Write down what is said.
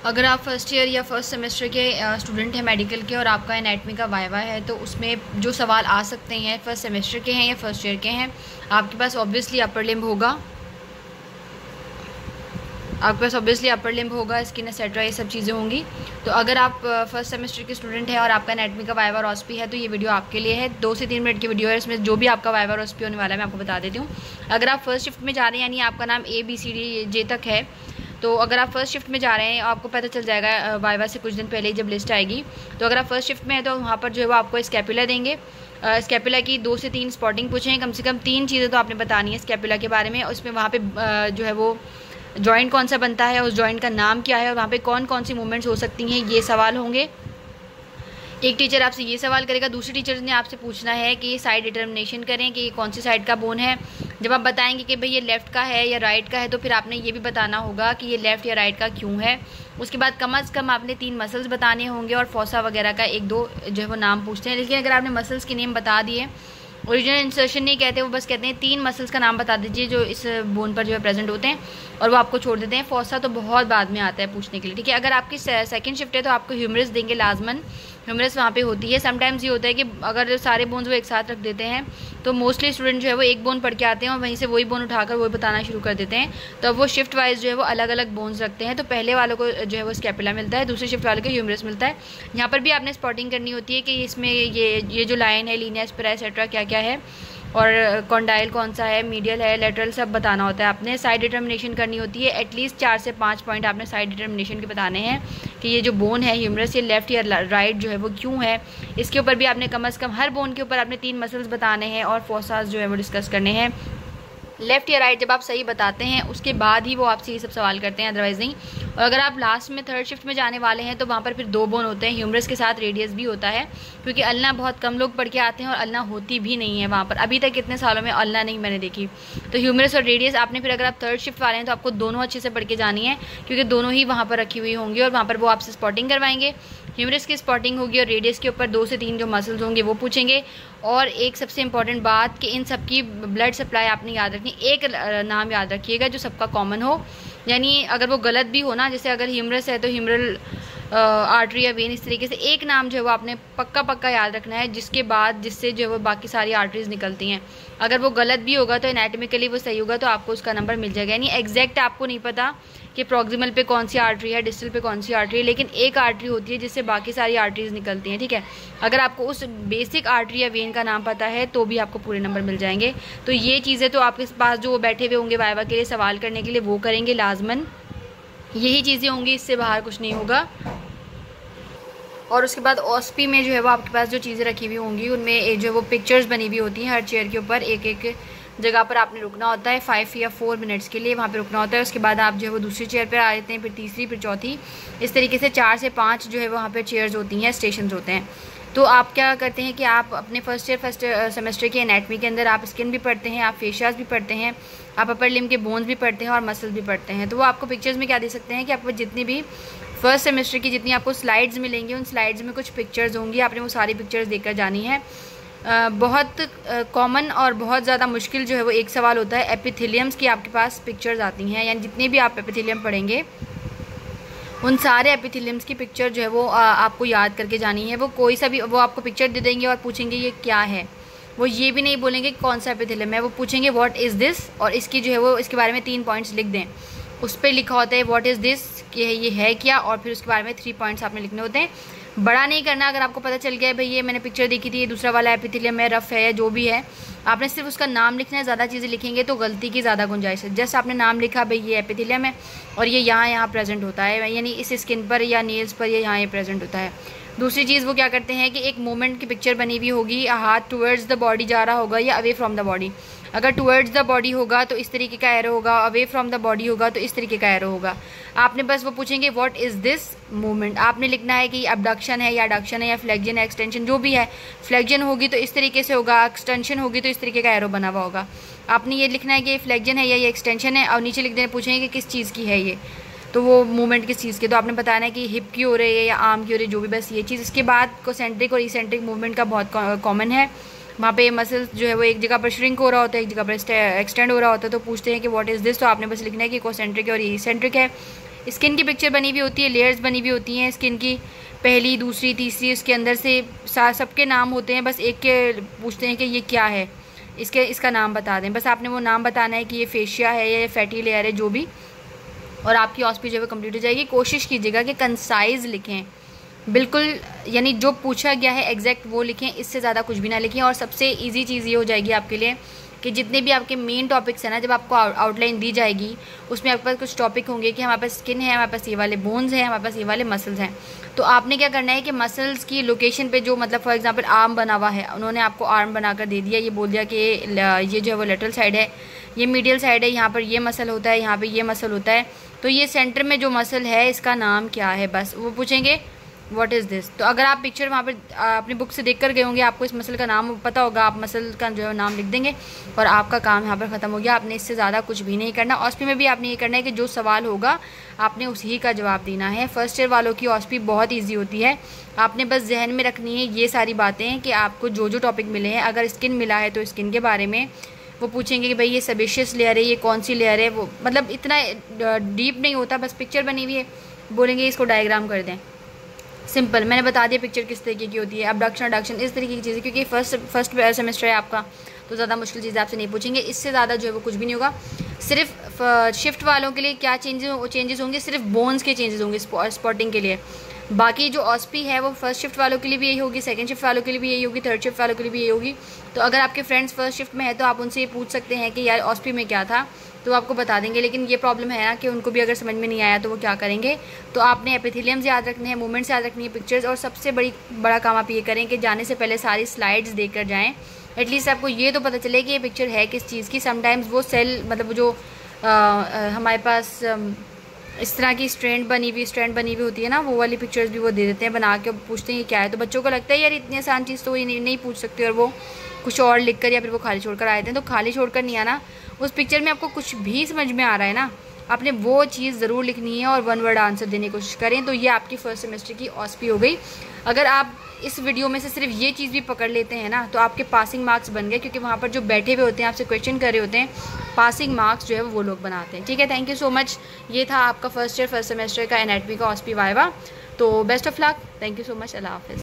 अगर आप first year या फर्स्ट सेमेस्टर के स्टूडेंट हैं मेडिकल के और आपका एनाटमी का वाइवा है, तो उसमें जो सवाल आ सकते हैं फर्स्ट सेमेस्टर के हैं या फर्स्ट ईयर के हैं, आपके पास ऑब्वियसली अपर लिम्ब होगा, स्किन एक्सेट्रा, ये सब चीज़ें होंगी। तो अगर आप फर्स्ट सेमेस्टर के स्टूडेंट हैं और आपका एनाटमी का वाइवा और ऑस्पी है, तो ये वीडियो आपके लिए है। 2 से 3 मिनट की वीडियो है, इसमें जो भी आपका वाइवा और ऑस्पी होने वाला है मैं आपको बता देती हूँ। अगर आप फर्स्ट शिफ्ट में जा रहे हैं, यानी आपका नाम ABCD तक है, तो अगर आप फर्स्ट शिफ्ट में जा रहे हैं आपको पता चल जाएगा वाइवा से कुछ दिन पहले ही जब लिस्ट आएगी। तो अगर आप फर्स्ट शिफ्ट में है तो वहाँ पर जो है वो आपको स्कैपुला देंगे। स्कैपुला की 2 से 3 स्पॉटिंग पूछेंगे, कम से कम 3 चीज़ें तो आपने बतानी है स्कैपुला के बारे में। उसमें वहाँ पे जो है वो जॉइंट कौन सा बनता है, उस जॉइंट का नाम क्या है और वहाँ पे कौन कौन सी मूवमेंट्स हो सकती हैं, ये सवाल होंगे। एक टीचर आपसे ये सवाल करेगा, दूसरी टीचर ने आपसे पूछना है कि साइड डिटर्मिनेशन करें कि ये कौन सी साइड का बोन है। जब आप बताएंगे कि भाई ये लेफ़्ट का है या राइट का है, तो फिर आपने ये भी बताना होगा कि ये लेफ़्ट या राइट का क्यों है। उसके बाद कम अज़ कम आपने 3 मसल्स बताने होंगे और फोसा वगैरह का 1-2 जो है वो नाम पूछते हैं। लेकिन अगर आपने मसल्स के नेम बता दिए, ओरिजिनल इंसर्शन नहीं कहते, वो बस कहते हैं 3 मसल्स का नाम बता दीजिए जो इस बोन पर जो है प्रेजेंट होते हैं, और वो आपको छोड़ देते हैं। फोसा तो बहुत बाद में आता है पूछने के लिए, ठीक है। अगर आपकी सेकंड शिफ्ट है तो आपको ह्यूमरस देंगे, लाजमन ह्यूमरस वहाँ पे होती है। समटाइम्स ये होता है कि अगर सारे बोन्स वो एक साथ रख देते हैं तो मोस्टली स्टूडेंट जो है वो एक बोन पढ़ के आते हैं और वहीं से वही बोन उठाकर वही बताना शुरू कर देते हैं। तो अब वो शिफ्ट वाइज जो है वो अलग अलग बोन्स रखते हैं। तो पहले वालों को जो है वो स्कैपुला मिलता है, दूसरे शिफ्ट वालों को ह्यूमरस मिलता है। यहाँ पर भी आपने स्पॉटिंग करनी होती है कि इसमें ये जो लाइन है, लीनिया एस्पेरा एक्सेट्रा क्या क्या है, और कॉन्डाइल कौन सा है, मीडियल है, लेटरल, सब बताना होता है आपने। साइड डिटर्मिनेशन करनी होती है, एटलीस्ट 4 से 5 पॉइंट आपने साइड डिटर्मिनेशन के बताने हैं कि ये जो बोन है ह्यूमरस, ये लेफ़्ट या राइट जो है वो क्यों है। इसके ऊपर भी आपने कम अज़ कम हर बोन के ऊपर आपने 3 मसल्स बताने हैं और फोसास जो है वो डिस्कस करने हैं। लेफ़्ट या राइट जब आप सही बताते हैं उसके बाद ही वो आपसे ये सब सवाल करते हैं, अदरवाइज़ नहीं। और अगर आप लास्ट में थर्ड शिफ्ट में जाने वाले हैं तो वहाँ पर फिर 2 बोन होते हैं, ह्यूमरस के साथ रेडियस भी होता है, क्योंकि अल्ना बहुत कम लोग पढ़ के आते हैं और अल्ना होती भी नहीं है वहाँ पर। अभी तक इतने सालों में अल्ना नहीं मैंने देखी। तो ह्यूमरस और रेडियस आपने फिर, अगर आप थर्ड शिफ्ट वाले हैं तो आपको दोनों अच्छे से पढ़ के जानी है, क्योंकि दोनों ही वहाँ पर रखी हुई होंगी और वहाँ पर वो आपसे स्पॉटिंग करवाएंगे। ह्यूमरस की स्पॉटिंग होगी और रेडियस के ऊपर 2 से 3 जो मसल्स होंगे वो पूछेंगे। और एक सबसे इंपॉर्टेंट बात कि इन सब की ब्लड सप्लाई आपने याद रखनी, एक नाम याद रखिएगा जो सबका कॉमन हो, यानी अगर वो गलत भी हो ना, जैसे अगर ह्यूमरस है तो ह्यूमरल आर्टरी या वेन, इस तरीके से एक नाम जो है वो आपने पक्का याद रखना है, जिससे जो है वो बाकी सारी आर्टरीज निकलती हैं। अगर वो गलत भी होगा तो एनाटॉमिकली वो सही होगा तो आपको उसका नंबर मिल जाएगा। यानी एग्जैक्ट आपको नहीं पता कि प्रॉक्सिमल पे कौन सी आर्टरी है, डिस्टल पे कौन सी आर्टरी है, लेकिन एक आर्टरी होती है जिससे बाकी सारी आर्टरीज निकलती हैं, ठीक है। अगर आपको उस बेसिक आर्टरी या वेन का नाम पता है तो भी आपको पूरे नंबर मिल जाएंगे। तो ये चीज़ें तो आपके पास जो बैठे हुए होंगे वाइवा के लिए सवाल करने के लिए, वो करेंगे लाजमन। यही चीज़ें होंगी, इससे बाहर कुछ नहीं होगा। और उसके बाद ऑस्पी में जो है वो आपके पास जो चीज़ें रखी हुई होंगी उनमें जो है वो पिक्चर्स बनी हुई होती हैं। हर चेयर के ऊपर एक जगह पर आपने रुकना होता है, 5 या 4 मिनट्स के लिए वहाँ पे रुकना होता है। उसके बाद आप जो है वो दूसरी चेयर पर आ जाते हैं, फिर तीसरी, फिर चौथी, इस तरीके से 4 से 5 जो है वहाँ पर चेयर्स होती हैं, स्टेशन होते हैं। तो आप क्या करते हैं कि आप अपने फर्स्ट सेमेस्टर के एनाटमी के अंदर आप स्किन भी पढ़ते हैं, आप फेशियाज भी पढ़ते हैं, आप अपर लिम्ब के बोन्स भी पढ़ते हैं और मसल्स भी पढ़ते हैं। तो वो आपको पिक्चर्स में क्या दे सकते हैं कि आपको जितनी भी फर्स्ट सेमेस्टर की जितनी आपको स्लाइड्स मिलेंगी, उन स्लाइड्स में कुछ पिक्चर्स होंगी, आपने वो सारी पिक्चर्स देखकर जानी है। बहुत कॉमन और बहुत ज़्यादा मुश्किल जो है वो एक सवाल होता है एपिथेलियम्स की, आपके पास पिक्चर्स आती हैं, यानी जितने भी आप एपिथेलियम पढ़ेंगे उन सारे एपिथेलियम्स की पिक्चर जो है वो आपको याद करके जानी है। वो कोई सा भी वो आपको पिक्चर दे देंगे और पूछेंगे ये क्या है, वो ये भी नहीं बोलेंगे कौन सा एपिथेलियम है, वो पूछेंगे व्हाट इज़ दिस, और इसकी जो है वो इसके बारे में 3 पॉइंट्स लिख दें। उस पर लिखा होता है व्हाट इज़ दिस, कि ये है क्या, और फिर उसके बारे में 3 पॉइंट्स आपने लिखने होते हैं। बड़ा नहीं करना, अगर आपको पता चल गया भाई ये मैंने पिक्चर देखी थी, ये दूसरा वाला एपिथेलियम है, रफ है या जो भी है, आपने सिर्फ उसका नाम लिखना है। ज़्यादा चीज़ें लिखेंगे तो गलती की ज़्यादा गुंजाइश है। जस्ट आपने नाम लिखा भाई ये एपिथेलियम है और ये यहाँ प्रेजेंट होता है, यानी इस स्किन पर या नेल्स पर या यहाँ ये प्रेजेंट होता है। दूसरी चीज़ वो क्या करते हैं कि एक मूवमेंट की पिक्चर बनी हुई होगी, हाथ टुवर्ड्स द बॉडी जा रहा होगा या अवे फ्रॉम द बॉडी। अगर टुवर्ड्स द बॉडी होगा तो इस तरीके का एरो होगा, अवे फ्रॉम द बॉडी होगा तो इस तरीके का एरो होगा। आपने बस वो पूछेंगे व्हाट इज़ दिस मूवमेंट, आपने लिखना है कि अबडक्शन है या एडक्शन है या फ्लेक्जन है, एक्सटेंशन जो भी है। फ्लेक्जन होगी तो इस तरीके से होगा, एक्सटेंशन होगी तो इस तरीके का एरो बना हुआ होगा। आपने ये लिखना है कि ये फ्लेक्जन है या ये एक्सटेंशन है, और नीचे लिख देना, पूछेंगे कि किस चीज़ की है ये, तो वो मूवमेंट किस चीज़ की, तो आपने बताना है कि हिप की हो रही है या आर्म की हो रही है, जो भी, बस ये चीज़। इसके बाद कोसेंट्रिक और इसेंट्रिक मूवमेंट का बहुत कॉमन है। वहाँ पे मसल्स जो है वो एक जगह पर श्रिंक हो रहा होता है, एक जगह पर एक्सटेंड हो रहा होता है, तो पूछते हैं कि व्हाट इज़ दिस, तो आपने बस लिखना है कि कोसेंट्रिक और इसेंट्रिक है। स्किन की पिक्चर बनी हुई होती है, लेयर्स बनी हुई होती हैं स्किन की, पहली, दूसरी, तीसरी, उसके अंदर से सबके नाम होते हैं। बस एक के पूछते हैं कि ये क्या है, इसका नाम बता दें। बस आपने वो नाम बताना है कि ये फेशिया है या ये फैटी लेयर है, जो भी, और आपकी ऑस्पी जो है कंप्लीट हो जाएगी। कोशिश कीजिएगा कि कंसाइज लिखें, बिल्कुल, यानी जो पूछा गया है एग्जैक्ट वो लिखें, इससे ज़्यादा कुछ भी ना लिखें। और सबसे ईजी चीज़ ये हो जाएगी आपके लिए कि जितने भी आपके मेन टॉपिक्स हैं ना, जब आपको आउटलाइन दी जाएगी उसमें आपके पास कुछ टॉपिक होंगे कि हमारे पास स्किन है, हमारे पास ये वाले बोन्स हैं, हमारे पास ये वाले मसल्स हैं। तो आपने क्या करना है कि मसल्स की लोकेशन पे जो, मतलब फॉर एग्जांपल आर्म बना हुआ है, उन्होंने आपको आर्म बनाकर दे दिया, ये बोल दिया कि ये जो है वो लेटरल साइड है, ये मीडियल साइड है, यहाँ पर ये मसल होता है, यहाँ पर ये मसल होता है, तो ये सेंटर में जो मसल है इसका नाम क्या है, बस वो पूछेंगे व्हाट इज़ दिस। तो अगर आप पिक्चर वहाँ पर अपनी बुक से देख कर गए होंगे, आपको इस मसल का नाम पता होगा, आप मसल का जो है नाम लिख देंगे और आपका काम यहाँ पर ख़त्म हो गया। आपने इससे ज़्यादा कुछ भी नहीं करना। ऑस्पी में भी आपने ये करना है कि जो सवाल होगा आपने उसी का जवाब देना है। फर्स्ट ईयर वालों की ऑस्पी बहुत ईजी होती है, आपने बस जहन में रखनी है ये सारी बातें कि आपको जो जो टॉपिक मिले हैं, अगर स्किन मिला है तो स्किन के बारे में वो पूछेंगे कि भाई ये सेबेशियस लेयर है, ये कौन सी लेयर है, वो मतलब इतना डीप नहीं होता, बस पिक्चर बनी हुई है, बोलेंगे इसको डायग्राम कर दें, सिंपल। मैंने बता दिया पिक्चर किस तरीके की होती है, अबडक्शन अडक्शन इस तरीके की चीज़ें, क्योंकि फर्स्ट सेमेस्टर है आपका, तो ज़्यादा मुश्किल चीज़ें आपसे नहीं पूछेंगे। इससे ज़्यादा जो है वो कुछ भी नहीं होगा। सिर्फ शिफ्ट वालों के लिए क्या चेंजेस होंगे, सिर्फ बोन्स के चेंजेस होंगे स्पॉटिंग के लिए। बाकी जो ऑस्पी है वो फर्स्ट शिफ्ट वालों के लिए भी यही होगी, सेकंड शिफ्ट वालों के लिए भी यही होगी, थर्ड शिफ्ट वालों के लिए भी यही होगी। तो अगर आपके फ्रेंड्स फर्स्ट शिफ्ट में है तो आप उनसे ये पूछ सकते हैं कि यार ऑस्पी में क्या था, तो आपको बता देंगे। लेकिन ये प्रॉब्लम है ना कि उनको भी अगर समझ में नहीं आया तो वो क्या करेंगे। तो आपने एपिथेलियम्स याद रखने हैं, मूवमेंट्स याद रखनी है, पिक्चर्स, और सबसे बड़ा काम आप ये करें कि जाने से पहले सारी स्लाइड्स देख कर जाएँ। एटलीस्ट आपको ये तो पता चले कि ये पिक्चर है किस चीज़ की। समटाइम्स वो सेल, मतलब जो हमारे पास इस तरह की स्ट्रैंड बनी हुई होती है ना, वो वाली पिक्चर्स भी वो दे देते हैं बना के, पूछते हैं ये क्या है। तो बच्चों को लगता है यार इतनी आसान चीज़ तो ये नहीं पूछ सकते, और वो कुछ और लिख कर या फिर वो खाली छोड़कर आए थे। तो खाली छोड़कर नहीं आना, उस पिक्चर में आपको कुछ भी समझ में आ रहा है ना, आपने वो चीज़ ज़रूर लिखनी है और वन वर्ड आंसर देने की कोशिश करें। तो ये आपकी फर्स्ट सेमेस्टर की ऑस्पी हो गई। अगर आप इस वीडियो में से सिर्फ ये चीज़ भी पकड़ लेते हैं ना, तो आपके पासिंग मार्क्स बन गए, क्योंकि वहाँ पर जो बैठे हुए होते हैं आपसे क्वेश्चन कर रहे होते हैं, पासिंग मार्क्स जो है वो लोग बनाते हैं। ठीक है, थैंक यू सो मच। ये था आपका फर्स्ट सेमेस्टर का एनाटॉमी का ऑस्पी वाइवा। तो best of luck, thank you so much, अल्लाह हाफिज़।